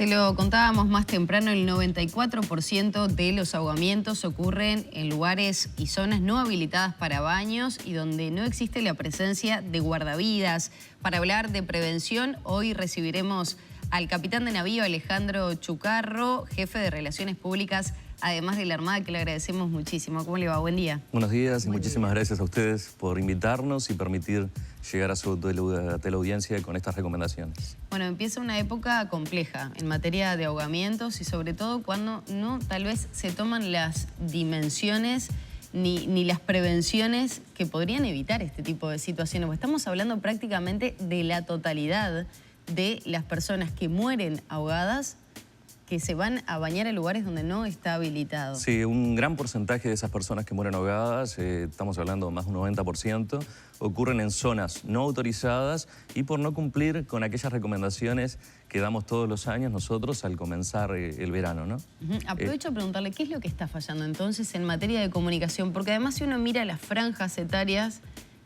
Se lo contábamos más temprano, el 94% de los ahogamientos ocurren en lugares y zonas no habilitadas para baños y donde no existe la presencia de guardavidas. Para hablar de prevención, hoy recibiremos al capitán de navío Alejandro Chucarro, jefe de Relaciones Públicas, además de la Armada, que le agradecemos muchísimo. ¿Cómo le va? Buen día. Buenos días y muchísimas gracias a ustedes por invitarnos y permitir llegar a su teleaudiencia con estas recomendaciones. Bueno, empieza una época compleja en materia de ahogamientos y sobre todo cuando no tal vez se toman las dimensiones ni las prevenciones que podrían evitar este tipo de situaciones. Pues estamos hablando prácticamente de la totalidad de las personas que mueren ahogadas, que se van a bañar en lugares donde no está habilitado. Sí, un gran porcentaje de esas personas que mueren ahogadas, estamos hablando de más de un 90%, ocurren en zonas no autorizadas y por no cumplir con aquellas recomendaciones que damos todos los años nosotros al comenzar el verano, ¿no? Aprovecho a preguntarle, ¿qué es lo que está fallando entonces en materia de comunicación? Porque además si uno mira las franjas etarias,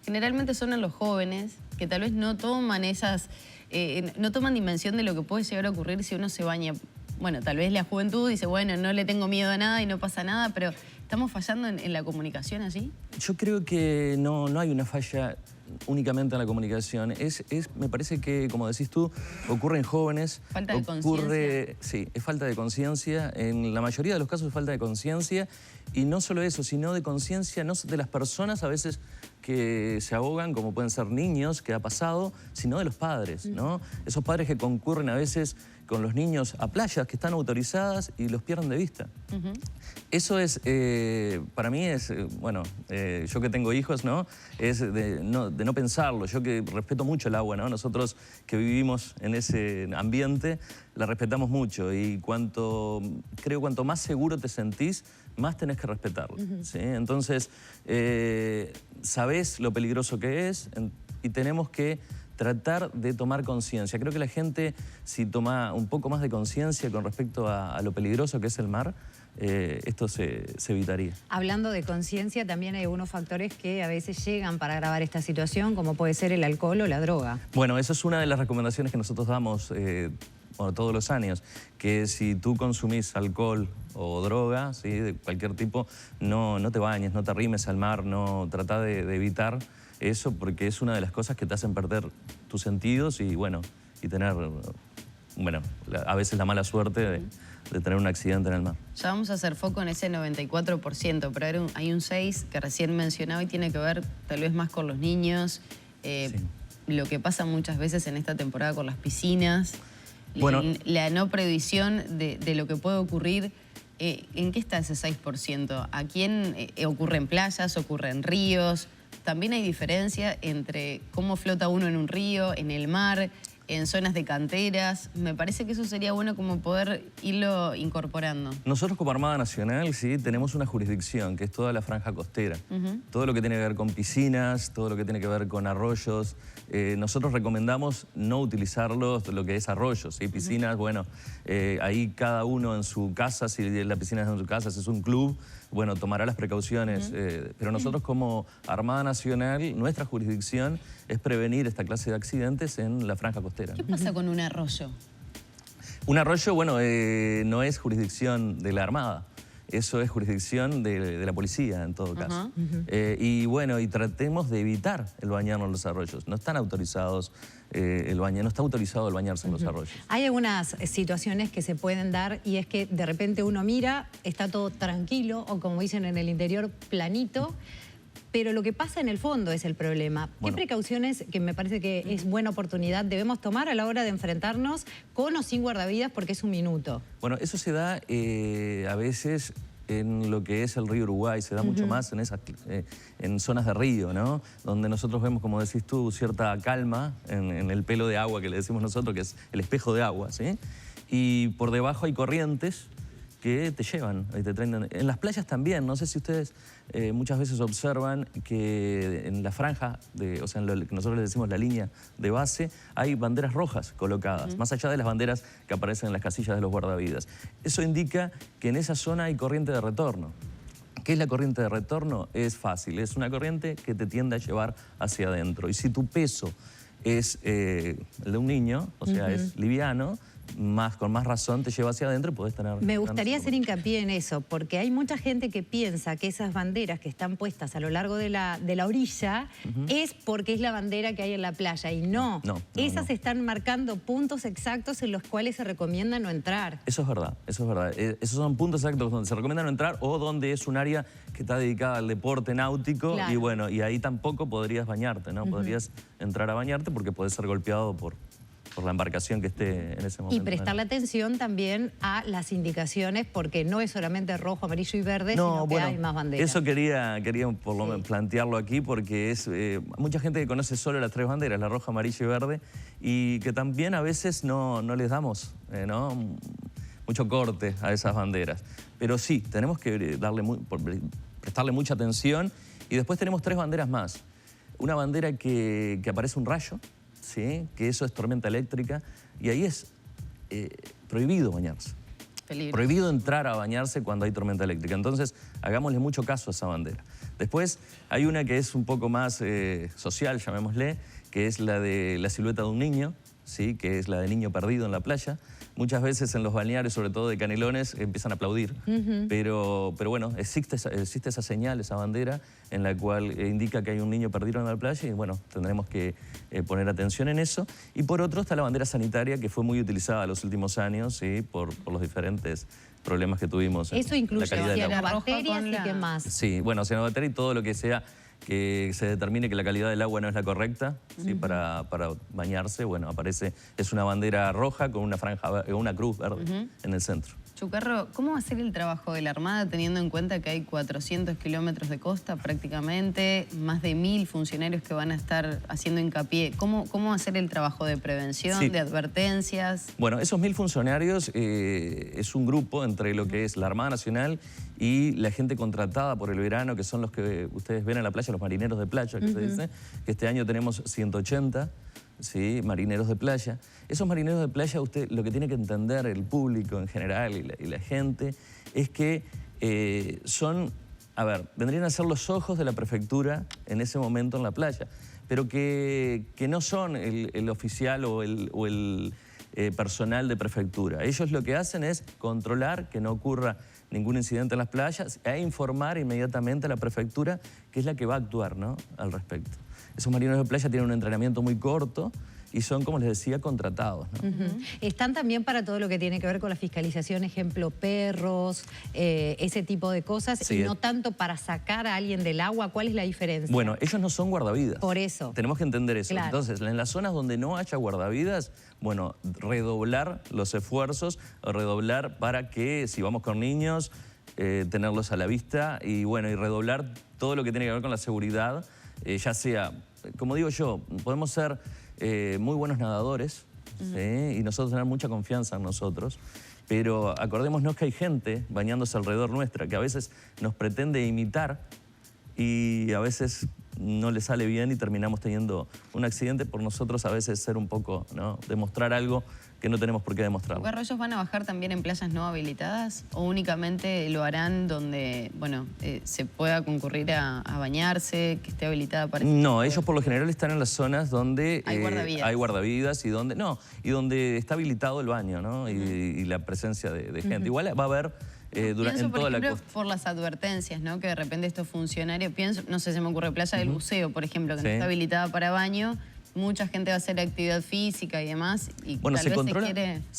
generalmente son en los jóvenes que tal vez no toman no toman dimensión de lo que puede llegar a ocurrir si uno se baña. Bueno, tal vez la juventud dice, bueno, no le tengo miedo a nada y no pasa nada, pero ¿estamos fallando en la comunicación allí? Yo creo que no hay una falla únicamente en la comunicación. Me parece que, como decís tú, ocurre en jóvenes. ¿Falta de conciencia? Sí, es falta de conciencia. En la mayoría de los casos es falta de conciencia. Y no solo eso, sino de conciencia no de las personas a veces que se ahogan, como pueden ser niños, que ha pasado, sino de los padres, ¿no? Esos padres que concurren a veces con los niños a playas que están autorizadas y los pierden de vista. Eso es, para mí es, bueno, yo que tengo hijos, ¿no? Es de no pensarlo. Yo que respeto mucho el agua, ¿no? Nosotros que vivimos en ese ambiente, la respetamos mucho y cuanto más seguro te sentís, más tenés que respetarlo, ¿sí? Entonces, sabés lo peligroso que es y tenemos que tratar de tomar conciencia. Creo que la gente, si toma un poco más de conciencia con respecto a lo peligroso que es el mar, esto se evitaría. Hablando de conciencia, también hay algunos factores que a veces llegan para agravar esta situación, como puede ser el alcohol o la droga. Bueno, eso es una de las recomendaciones que nosotros damos todos los años, que si tú consumís alcohol o droga, ¿sí? De cualquier tipo, no te bañes, no te arrimes al mar, trata de evitar eso porque es una de las cosas que te hacen perder tus sentidos y tener, a veces la mala suerte de tener un accidente en el mar. Ya vamos a hacer foco en ese 94%, pero hay un 6% que recién mencionaba y tiene que ver tal vez más con los niños, Sí. Lo que pasa muchas veces en esta temporada con las piscinas, bueno, la no previsión de lo que puede ocurrir. ¿En qué está ese 6%? ¿A quién ocurre en playas, ocurre en ríos? También hay diferencia entre cómo flota uno en un río, en el mar, en zonas de canteras. Me parece que eso sería bueno como poder irlo incorporando. Nosotros como Armada Nacional, sí, tenemos una jurisdicción que es toda la franja costera. Todo lo que tiene que ver con piscinas, todo lo que tiene que ver con arroyos. Nosotros recomendamos no utilizarlos, lo que es arroyos, ¿sí? Piscinas, ahí cada uno en su casa, si la piscina es en su casa, si es un club, tomará las precauciones. Pero nosotros como Armada Nacional, nuestra jurisdicción es prevenir esta clase de accidentes en la franja costera. ¿Qué pasa con un arroyo? Un arroyo, no es jurisdicción de la Armada. Eso es jurisdicción de la policía, en todo caso. Y tratemos de evitar el bañarnos en los arroyos. No están autorizados no está autorizado el bañarse en los arroyos. Hay algunas situaciones que se pueden dar y es que de repente uno mira, está todo tranquilo o como dicen en el interior, planito. Pero lo que pasa en el fondo es el problema. ¿Qué precauciones, que me parece que es buena oportunidad, debemos tomar a la hora de enfrentarnos con o sin guardavidas porque es un minuto? Bueno, eso se da a veces en lo que es el río Uruguay, se da mucho más en zonas de río, ¿no? Donde nosotros vemos, como decís tú, cierta calma en el pelo de agua que le decimos nosotros, que es el espejo de agua, ¿sí? Y por debajo hay corrientes que te llevan, y te traen. En las playas también, no sé si ustedes muchas veces observan que en la franja, en lo que nosotros le decimos la línea de base, hay banderas rojas colocadas, más allá de las banderas que aparecen en las casillas de los guardavidas. Eso indica que en esa zona hay corriente de retorno. ¿Qué es la corriente de retorno? Es fácil, es una corriente que te tiende a llevar hacia adentro. Y si tu peso es el de un niño, o sea, es liviano, con más razón te lleva hacia adentro y podés tener... Me gustaría hacer hincapié en eso, porque hay mucha gente que piensa que esas banderas que están puestas a lo largo de la orilla es porque es la bandera que hay en la playa, y no. Esas están marcando puntos exactos en los cuales se recomienda no entrar. Eso es verdad, eso es verdad. Esos son puntos exactos donde se recomienda no entrar o donde es un área que está dedicada al deporte náutico, y bueno, y ahí tampoco podrías bañarte, ¿no? Podrías entrar a bañarte porque podés ser golpeado por la embarcación que esté en ese momento. Y prestarle atención también a las indicaciones, porque no es solamente rojo, amarillo y verde, sino que hay más banderas. Eso quería por lo menos plantearlo aquí, porque es mucha gente que conoce solo las 3 banderas, la roja, amarilla y verde, y que también a veces no les damos mucho corte a esas banderas. Pero sí, tenemos que prestarle mucha atención, y después tenemos 3 banderas más. Una bandera que aparece un rayo, ¿sí? Que eso es tormenta eléctrica, y ahí es prohibido bañarse. Peligro. Prohibido entrar a bañarse cuando hay tormenta eléctrica. Entonces, hagámosle mucho caso a esa bandera. Después, hay una que es un poco más social, llamémosle, que es la de la silueta de un niño, ¿sí? Que es la de niño perdido en la playa. Muchas veces en los balnearios, sobre todo de Canelones, empiezan a aplaudir. Pero bueno, existe esa señal, esa bandera, en la cual indica que hay un niño perdido en la playa, y bueno, tendremos que poner atención en eso. Y por otro está la bandera sanitaria, que fue muy utilizada en los últimos años, ¿sí? por los diferentes problemas que tuvimos. Eso incluye cianobacterias y qué más. Sí, bueno, cianobacterias y todo lo que sea que se determine que la calidad del agua no es la correcta, ¿sí? para bañarse. Bueno, es una bandera roja con una franja, una cruz verde en el centro. Chucarro, ¿cómo va a ser el trabajo de la Armada teniendo en cuenta que hay 400 kilómetros de costa prácticamente, más de 1000 funcionarios que van a estar haciendo hincapié? ¿Cómo va a ser el trabajo de prevención, de advertencias? Bueno, esos 1000 funcionarios es un grupo entre lo que es la Armada Nacional y la gente contratada por el verano, que son los que ustedes ven en la playa, los marineros de playa, que se dice, que este año tenemos 180. ¿Sí? Marineros de playa. Esos marineros de playa, usted lo que tiene que entender el público en general y la gente es que vendrían a ser los ojos de la prefectura en ese momento en la playa, pero que no son el oficial o el personal de prefectura. Ellos lo que hacen es controlar que no ocurra ningún incidente en las playas e informar inmediatamente a la prefectura, que es la que va a actuar, ¿no? al respecto. Esos marineros de playa tienen un entrenamiento muy corto y son, como les decía, contratados, ¿no? Están también para todo lo que tiene que ver con la fiscalización, ejemplo, perros, ese tipo de cosas, sí, y no tanto para sacar a alguien del agua. ¿Cuál es la diferencia? Bueno, ellos no son guardavidas. Por eso. Tenemos que entender eso. Claro. Entonces, en las zonas donde no haya guardavidas, bueno, redoblar los esfuerzos, redoblar para que, si vamos con niños, tenerlos a la vista y, bueno, y redoblar todo lo que tiene que ver con la seguridad. Ya sea, como digo yo, podemos ser muy buenos nadadores, ¿sí? Y nosotros tener mucha confianza en nosotros, pero acordémonos que hay gente bañándose alrededor nuestra que a veces nos pretende imitar y a veces no le sale bien y terminamos teniendo un accidente por nosotros a veces ser un poco, ¿no? Demostrar algo que no tenemos por qué demostrar. Chucarro, ¿ellos van a bajar también en playas no habilitadas o únicamente lo harán donde, bueno, se pueda concurrir a bañarse, que esté habilitada para... No, ellos por lo general están en las zonas donde hay guardavidas y donde está habilitado el baño, ¿no? Y la presencia de gente. Igual va a haber en toda la costa. Por las advertencias, ¿no? Que de repente estos funcionarios, no sé, se me ocurre Playa del Buceo, por ejemplo, que no está habilitada para baño. Mucha gente va a hacer actividad física y demás. Y bueno, se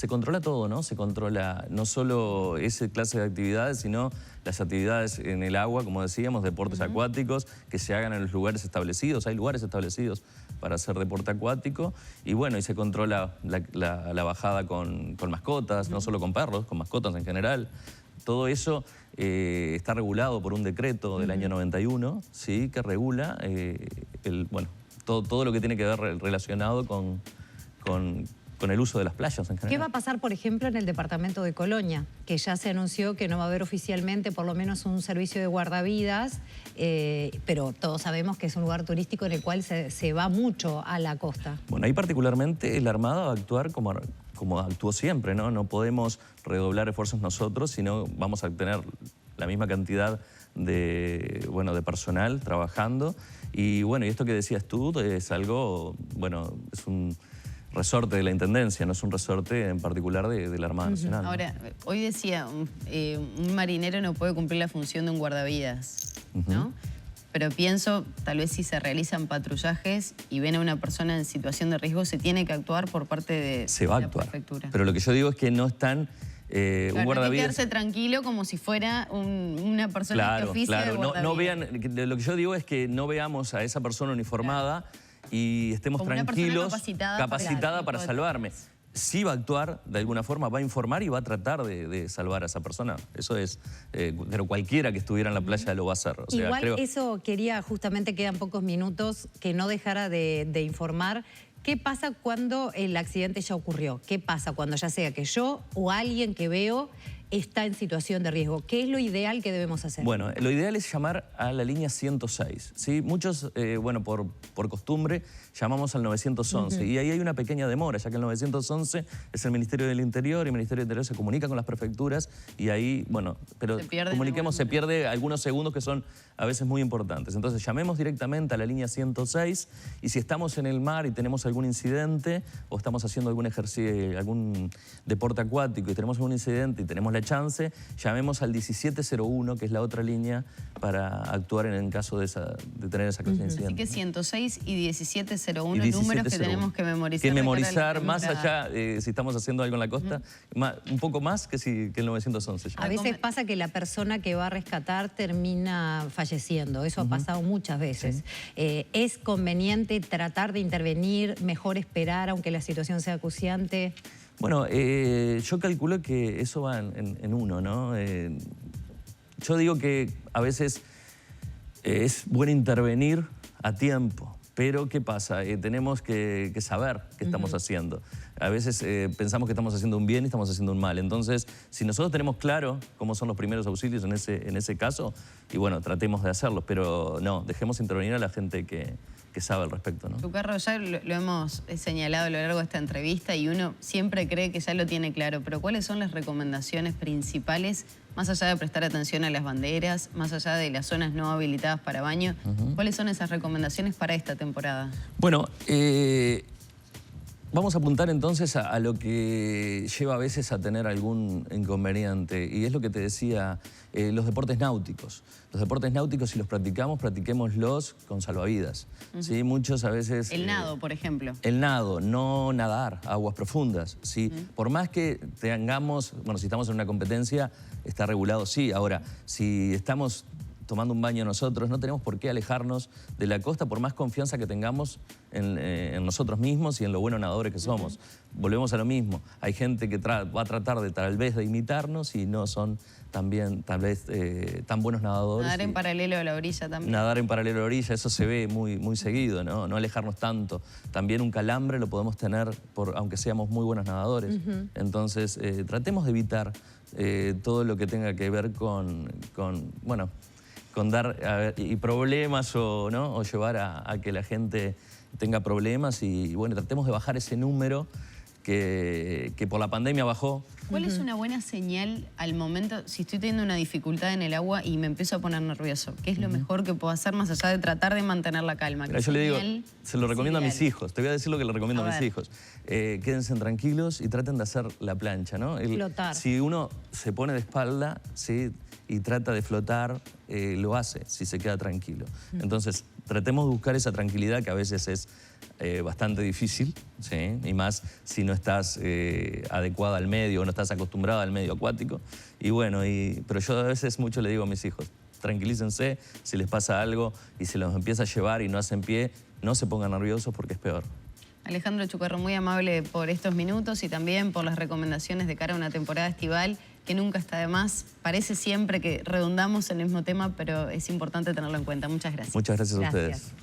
controla todo, ¿no? Se controla no solo esa clase de actividades, sino las actividades en el agua, como decíamos, deportes acuáticos, que se hagan en los lugares establecidos. Hay lugares establecidos para hacer deporte acuático. Y bueno, y se controla la bajada con mascotas, no solo con perros, con mascotas en general. Todo eso está regulado por un decreto del año 91, ¿sí? Que regula todo lo que tiene que ver relacionado con el uso de las playas en general. ¿Qué va a pasar, por ejemplo, en el departamento de Colonia? Que ya se anunció que no va a haber oficialmente por lo menos un servicio de guardavidas, pero todos sabemos que es un lugar turístico en el cual se va mucho a la costa. Bueno, ahí particularmente la Armada va a actuar como actuó siempre, ¿no? No podemos redoblar esfuerzos nosotros, sino vamos a tener la misma cantidad de personal trabajando. Y bueno, y esto que decías tú es algo, bueno, es un resorte de la Intendencia, no es un resorte en particular de la Armada Nacional. ¿No? Ahora, hoy decía, un marinero no puede cumplir la función de un guardavidas, ¿no? Pero pienso, tal vez si se realizan patrullajes y ven a una persona en situación de riesgo, se tiene que actuar por parte de la prefectura. Pero lo que yo digo es que no están... claro, un guardavidas... no hay que quedarse tranquilo como si fuera una persona que oficia de guardavidas. No vean, lo que yo digo es que no veamos a esa persona uniformada y estemos como tranquilos, capacitada para salvarme. Sí va a actuar, de alguna forma, va a informar y va a tratar de salvar a esa persona. Eso es, pero cualquiera que estuviera en la playa lo va a hacer. O sea, igual eso quería, justamente quedan pocos minutos, que no dejara de informar. ¿Qué pasa cuando el accidente ya ocurrió? ¿Qué pasa cuando ya sea que yo o alguien que veo está en situación de riesgo? ¿Qué es lo ideal que debemos hacer? Bueno, lo ideal es llamar a la línea 106, ¿sí? Muchos, bueno, por costumbre, llamamos al 911 y ahí hay una pequeña demora, ya que el 911 es el Ministerio del Interior y el Ministerio del Interior se comunica con las prefecturas y ahí, bueno, pero se pierde algunos segundos que son a veces muy importantes. Entonces llamemos directamente a la línea 106 y si estamos en el mar y tenemos algún incidente o estamos haciendo algún ejercicio, algún deporte acuático y tenemos algún incidente y tenemos la chance, llamemos al 1701, que es la otra línea para actuar en caso de tener esa clase de incidente. Así que 106 y 1701, números que tenemos que memorizar. Que memorizar más allá, si estamos haciendo algo en la costa, un poco más que el 911. A veces pasa que la persona que va a rescatar termina falleciendo, eso ha pasado muchas veces. Sí. ¿Es conveniente tratar de intervenir, mejor esperar aunque la situación sea acuciante? Bueno, yo calculo que eso va en uno, ¿no? Yo digo que a veces es bueno intervenir a tiempo, pero ¿qué pasa? Tenemos que saber qué estamos haciendo. A veces pensamos que estamos haciendo un bien y estamos haciendo un mal. Entonces, si nosotros tenemos claro cómo son los primeros auxilios en ese caso, y bueno, tratemos de hacerlos, pero no, dejemos intervenir a la gente que sabe al respecto, ¿no? Chucarro, ya lo hemos señalado a lo largo de esta entrevista y uno siempre cree que ya lo tiene claro, pero ¿cuáles son las recomendaciones principales, más allá de prestar atención a las banderas, más allá de las zonas no habilitadas para baño? ¿Cuáles son esas recomendaciones para esta temporada? Bueno, vamos a apuntar entonces a lo que lleva a veces a tener algún inconveniente y es lo que te decía, los deportes náuticos. Los deportes náuticos, si los practicamos, practiquémoslos con salvavidas. ¿Sí? Muchos a veces... El nado, por ejemplo. El nado, no nadar a aguas profundas. ¿Sí? Por más que tengamos, bueno, si estamos en una competencia, está regulado, sí. Ahora, si estamos tomando un baño nosotros, no tenemos por qué alejarnos de la costa por más confianza que tengamos en nosotros mismos y en lo buenos nadadores que somos. Volvemos a lo mismo. Hay gente que va a tratar de tal vez de imitarnos y no son también tal vez tan buenos nadadores. Nadar en paralelo a la orilla también. Nadar en paralelo a la orilla, eso se ve muy seguido, ¿no? No alejarnos tanto. También un calambre lo podemos tener aunque seamos muy buenos nadadores. Entonces, tratemos de evitar todo lo que tenga que ver con dar problemas o llevar a que la gente tenga problemas y bueno, tratemos de bajar ese número que por la pandemia bajó. ¿Cuál es una buena señal al momento, si estoy teniendo una dificultad en el agua y me empiezo a poner nervioso? ¿Qué es lo mejor que puedo hacer más allá de tratar de mantener la calma? Yo le digo, se lo recomiendo a mis hijos. Te voy a decir lo que le recomiendo a mis hijos. Quédense tranquilos y traten de hacer la plancha, ¿no? Flotar. Si uno se pone de espalda, ¿sí?, y trata de flotar, lo hace si se queda tranquilo. Entonces, tratemos de buscar esa tranquilidad que a veces es bastante difícil, ¿sí? Y más si no estás adecuada al medio o no estás acostumbrada al medio acuático. Y bueno, pero yo a veces mucho le digo a mis hijos, tranquilícense, si les pasa algo y se los empieza a llevar y no hacen pie, no se pongan nerviosos porque es peor. Alejandro Chucarro, muy amable por estos minutos y también por las recomendaciones de cara a una temporada estival que nunca está de más. Parece siempre que redundamos en el mismo tema, pero es importante tenerlo en cuenta. Muchas gracias. Muchas gracias a ustedes. Gracias.